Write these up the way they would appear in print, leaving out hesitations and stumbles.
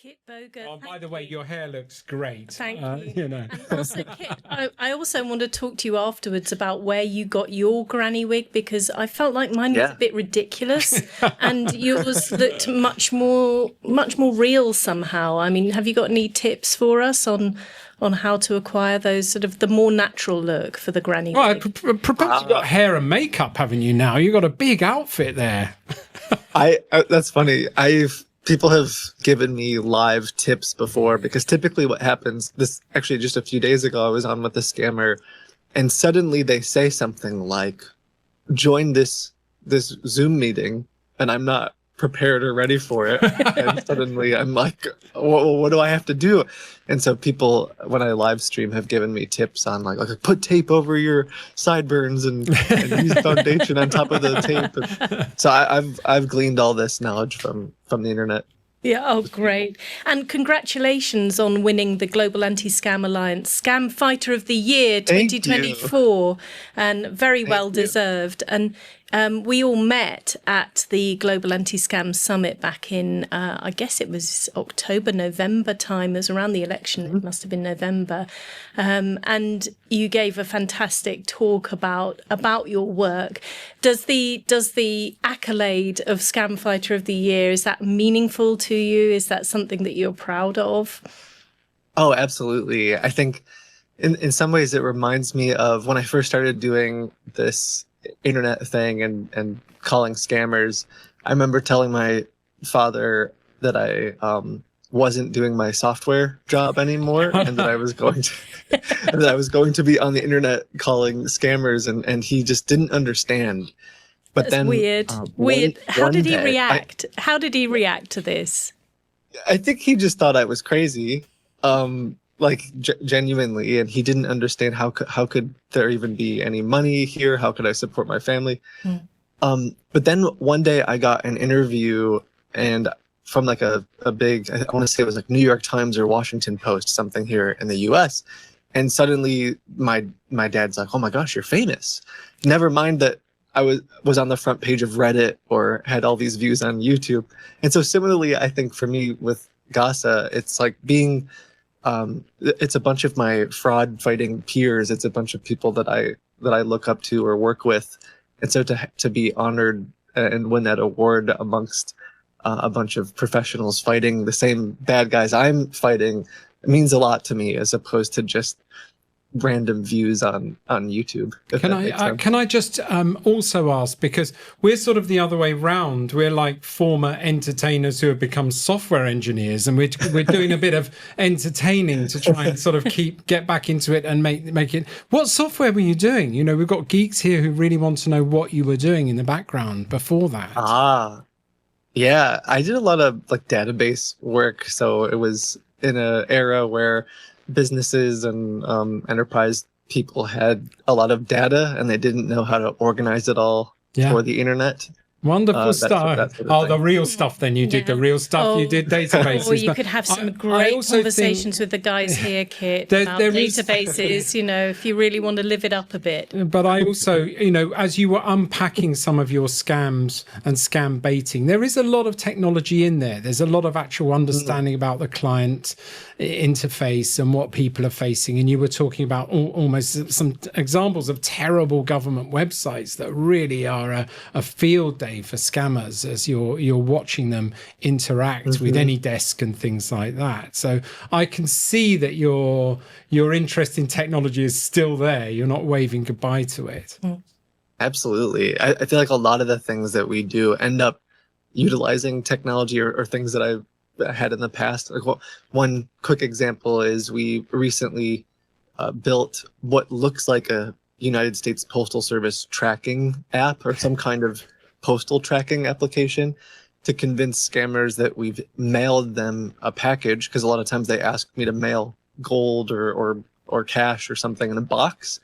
KITBOGA. Oh, by the way, your hair looks great. Thank you. You know. And also, Kit, I also want to talk to you afterwards about where you got your granny wig, because I felt like mine was a bit ridiculous, and yours looked much more real somehow. I mean, have you got any tips for us on how to acquire those sort of the more natural look for the granny Well, wig? I propose you've got hair and makeup, haven't you? Now you've got a big outfit there. That's funny. People have given me live tips before, because typically what happens, this actually just a few days ago, I was on with a scammer, and suddenly they say something like, join this Zoom meeting, and I'm not prepared or ready for it. And suddenly I'm like, what do I have to do? And so people, when I live stream, have given me tips on like put tape over your sideburns and use foundation on top of the tape. And so I've gleaned all this knowledge from the internet. Yeah, oh, great. And congratulations on winning the Global Anti-Scam Alliance Scam Fighter of the Year 2024. And very well deserved. And we all met at the Global Anti-Scam Summit back in, I guess it was October, November time. It was around the election. It must have been November. And you gave a fantastic talk about your work. Does the accolade of Scam Fighter of the Year, is that meaningful to you? Is that something that you're proud of? Oh, absolutely. I think in some ways it reminds me of when I first started doing this internet thing and calling scammers. I remember telling my father that I wasn't doing my software job anymore, and that I was going to be on the internet calling scammers, and he just didn't understand. But That's then weird. How did he react? How did he react to this? I think he just thought I was crazy. Genuinely, and he didn't understand how could there even be any money here? How could I support my family? But then one day I got an interview, and from like a big, I want to say it was like New York Times or Washington Post, something here in the US. And suddenly my dad's like, "Oh my gosh, you're famous." Never mind that I was on the front page of Reddit or had all these views on YouTube. And so similarly, I think for me with GASA, it's like being it's a bunch of my fraud fighting peers. It's a bunch of people that I look up to or work with. And so to be honored and win that award amongst a bunch of professionals fighting the same bad guys I'm fighting, it means a lot to me, as opposed to just random views on YouTube. Can I just also ask, because we're sort of the other way round. We're like former entertainers who have become software engineers, and we're doing a bit of entertaining to try and sort of get back into it and make it. What software were you doing? You know, we've got geeks here who really want to know what you were doing in the background before that. Yeah, I did a lot of like database work. So it was in an era where businesses and enterprise people had a lot of data, and they didn't know how to organize it all for the internet. Wonderful stuff. The real stuff then. You did the real stuff. You did databases. Or you could have some great conversations with the guys here, Kit, about databases, you know, if you really want to live it up a bit. But I also, you know, as you were unpacking some of your scams and scam baiting, there is a lot of technology in there. There's a lot of actual understanding about the client interface and what people are facing. And you were talking about almost some examples of terrible government websites that really are a field day for scammers as you're watching them interact with AnyDesk and things like that. So I can see that your interest in technology is still there. You're not waving goodbye to it. Absolutely. I feel like a lot of the things that we do end up utilizing technology or things that I've had in the past. Like, one quick example is we recently built what looks like a United States Postal Service tracking app or some kind of postal tracking application to convince scammers that we've mailed them a package, because a lot of times they ask me to mail gold or cash or something in a box.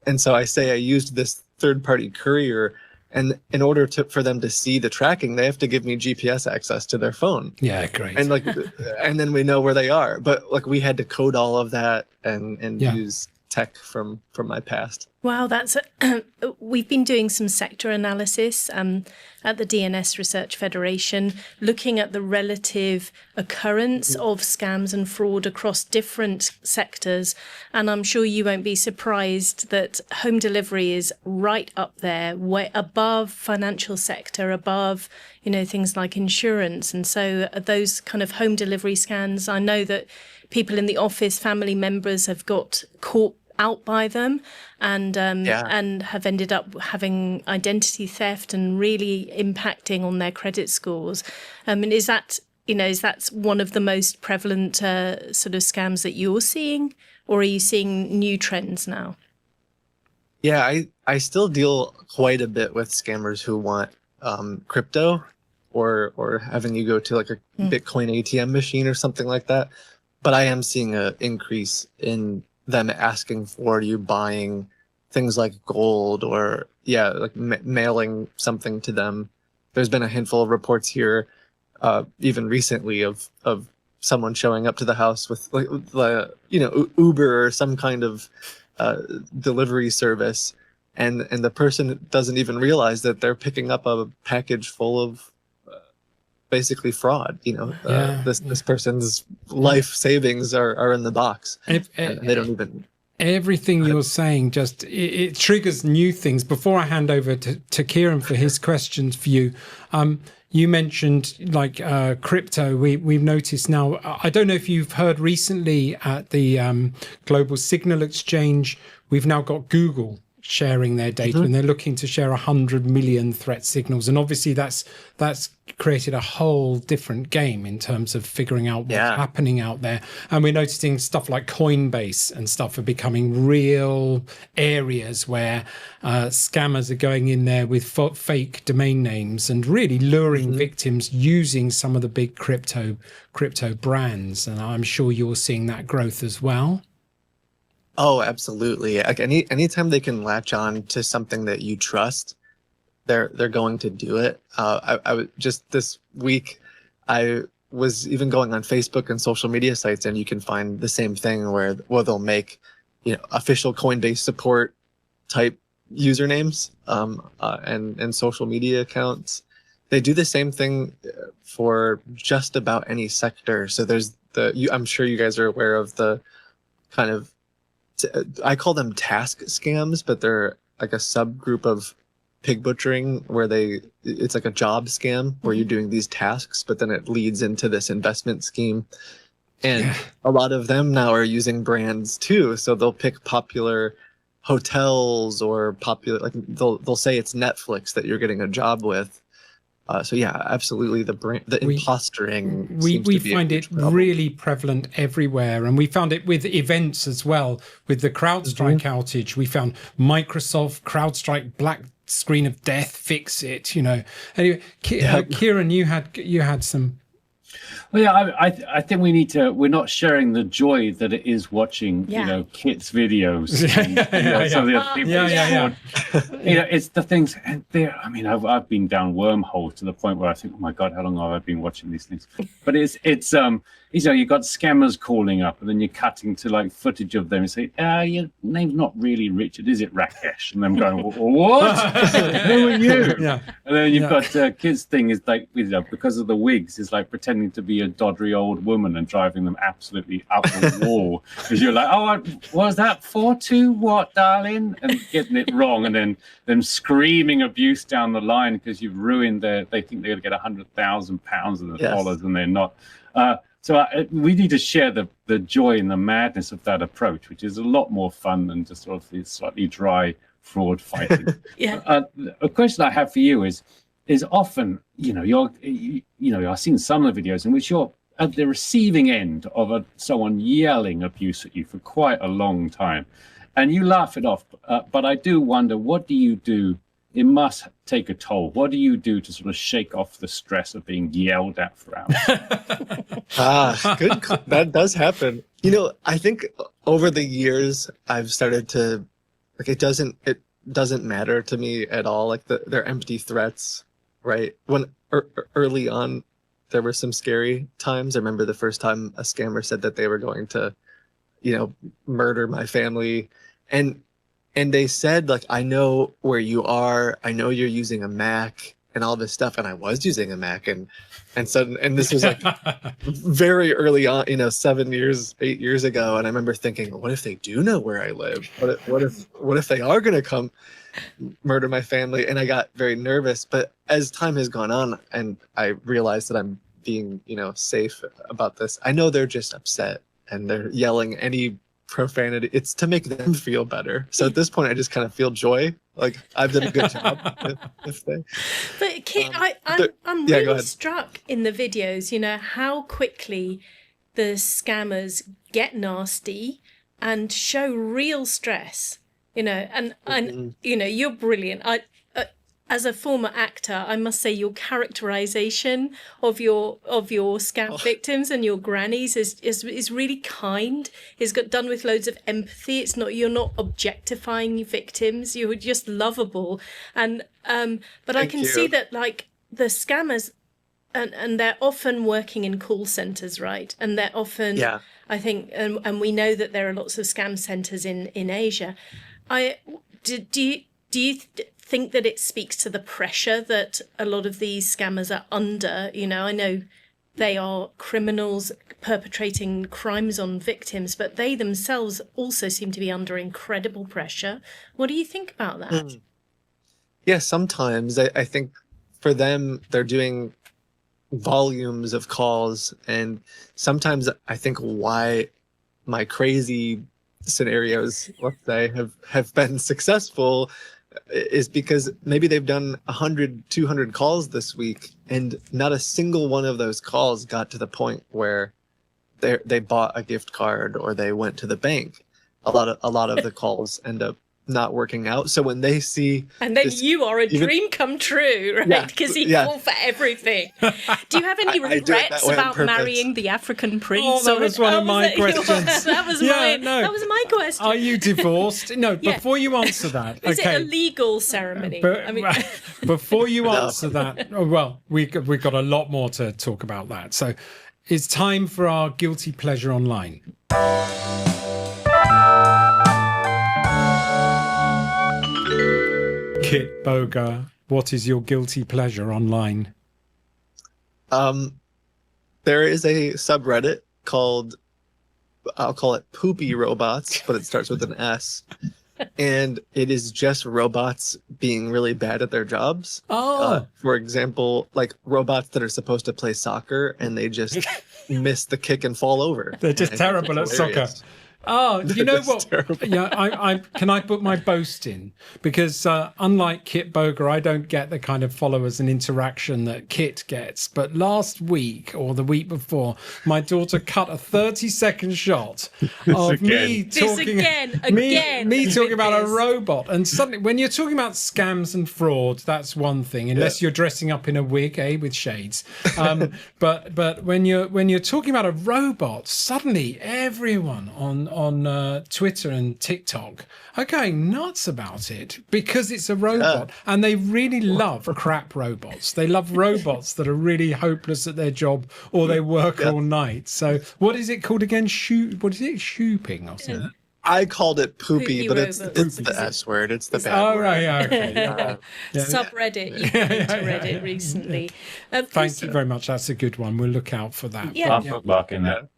And so I say I used this third-party courier, and in order for them to see the tracking, they have to give me GPS access to their phone. Yeah, great. And and then we know where they are. But like we had to code all of that and use tech from my past. Wow, that's we've been doing some sector analysis at the DNS Research Federation, looking at the relative occurrence of scams and fraud across different sectors. And I'm sure you won't be surprised that home delivery is right up there, way above financial sector, above, things like insurance. And so those kind of home delivery scams, I know that people in the office, family members have got caught out by them and have ended up having identity theft and really impacting on their credit scores. And is that one of the most prevalent sort of scams that you're seeing, or are you seeing new trends now? Yeah, I still deal quite a bit with scammers who want crypto or having you go to like a Bitcoin ATM machine or something like that. But I am seeing an increase in them asking for you buying things like gold or like mailing something to them. There's been a handful of reports here, even recently, of someone showing up to the house with Uber or some kind of delivery service, and the person doesn't even realize that they're picking up a package full of basically fraud. This person's life savings are in the box, and they don't even. Everything you're saying just it triggers new things. Before I hand over to Kieran for his questions for you, you mentioned like crypto. We've noticed now. I don't know if you've heard recently at the Global Signal Exchange, we've now got Google sharing their data, and they're looking to share 100 million threat signals. And obviously that's created a whole different game in terms of figuring out what's happening out there. And we're noticing stuff like Coinbase and stuff are becoming real areas where scammers are going in there with fake domain names and really luring victims using some of the big crypto brands. And I'm sure you're seeing that growth as well. Oh, absolutely. Like anytime they can latch on to something that you trust, they're going to do it. I just this week, I was even going on Facebook and social media sites, and you can find the same thing where they'll make, official Coinbase support type usernames and social media accounts. They do the same thing for just about any sector. So there's I'm sure you guys are aware of the kind of, I call them task scams, but they're like a subgroup of pig butchering where it's like a job scam where you're doing these tasks, but then it leads into this investment scheme. And a lot of them now are using brands too. So they'll pick popular hotels or popular, like they'll say it's Netflix that you're getting a job with. So yeah, absolutely. The impostering. We find it really prevalent everywhere, and we found it with events as well. With the CrowdStrike outage, we found Microsoft, CrowdStrike, black screen of death, fix it. Anyway, Kieran, you had some. Well, yeah, I think we're not sharing the joy that it is watching, Kit's videos. And, some of the other people. It's the things, and I've been down wormholes to the point where I think, oh my God, how long have I been watching these things? But it's you've got scammers calling up, and then you're cutting to like footage of them and say, your name's not really Richard, is it, Rakesh? And I'm going, what? Who are you? Yeah. And then you've got Kit's thing is like, because of the wigs, is like pretending to be a doddery old woman and driving them absolutely up the wall, because you're like, oh, was that 4-2 what, darling? And getting it wrong, and then them screaming abuse down the line because you've ruined they think they're going to get £100,000 in the dollars, and they're not. So we need to share the joy and the madness of that approach, which is a lot more fun than just sort of the slightly dry fraud fighting. A question I have for you is often, I've seen some of the videos in which you're at the receiving end of someone yelling abuse at you for quite a long time, and you laugh it off. But I do wonder, what do you do? It must take a toll. What do you do to sort of shake off the stress of being yelled at for hours? Good. That does happen. I think over the years I've started to, like, it doesn't matter to me at all. Like they're empty threats, right? When early on, there were some scary times. I remember the first time a scammer said that they were going to, murder my family, and and they said, like, I know where you are. I know you're using a Mac and all this stuff. And I was using a Mac, and this was like very early on, 8 years ago. And I remember thinking, what if they do know where I live? What if they are going to come murder my family? And I got very nervous. But as time has gone on and I realized that I'm being, safe about this, I know they're just upset and they're yelling any profanity. It's to make them feel better. So at this point, I just kind of feel joy. Like I've done a good job. But Kit, I'm really struck in the videos, how quickly the scammers get nasty and show real stress, and you're brilliant. As a former actor, I must say your characterization of your scam victims and your grannies is really kind. It's done with loads of empathy. You're not objectifying victims. You're just lovable. And but I can see that like the scammers, and they're often working in call centers, right? And they're often, I think, and we know that there are lots of scam centers in Asia. Do you think that it speaks to the pressure that a lot of these scammers are under? I know they are criminals perpetrating crimes on victims, but they themselves also seem to be under incredible pressure. What do you think about that? Yeah, sometimes I think for them, they're doing volumes of calls, and sometimes I think why my crazy scenarios, let's say, have been successful is because maybe they've done 100, 200 calls this week, and not a single one of those calls got to the point where they bought a gift card or they went to the bank. A lot of the calls end up not working out. So when they see, and then you are a dream come true, right? Because you fall for everything. Do you have any regrets about marrying the African prince? Oh, that was one of my questions. That was my question. Are you divorced? No. Before you answer that, is it a legal ceremony? Before you answer that, we've got a lot more to talk about that. So it's time for our guilty pleasure online. KITBOGA, what is your guilty pleasure online? There is a subreddit called, I'll call it Poopy Robots, but it starts with an S. And it is just robots being really bad at their jobs. For example, like robots that are supposed to play soccer and they just miss the kick and fall over. They're just terrible at soccer. Oh, you know what? Terrible. Yeah, can I put my boast in? Because unlike KITBOGA, I don't get the kind of followers and interaction that Kit gets. But last week or the week before, my daughter cut a 30-second shot of me talking about a robot. And suddenly, when you're talking about scams and fraud, that's one thing, unless you're dressing up in a wig, with shades. But when you're talking about a robot, suddenly everyone on Twitter and TikTok are going nuts about it because it's a robot, and they really love crap robots. They love robots that are really hopeless at their job or they work all night. So what is it called again? Shooping or something? I called it poopy, but it's the S word. It's the bad word. Right, okay. Subreddit. You got into Reddit recently. Thank you very much. That's a good one. We'll look out for that. I'll put Mark in there.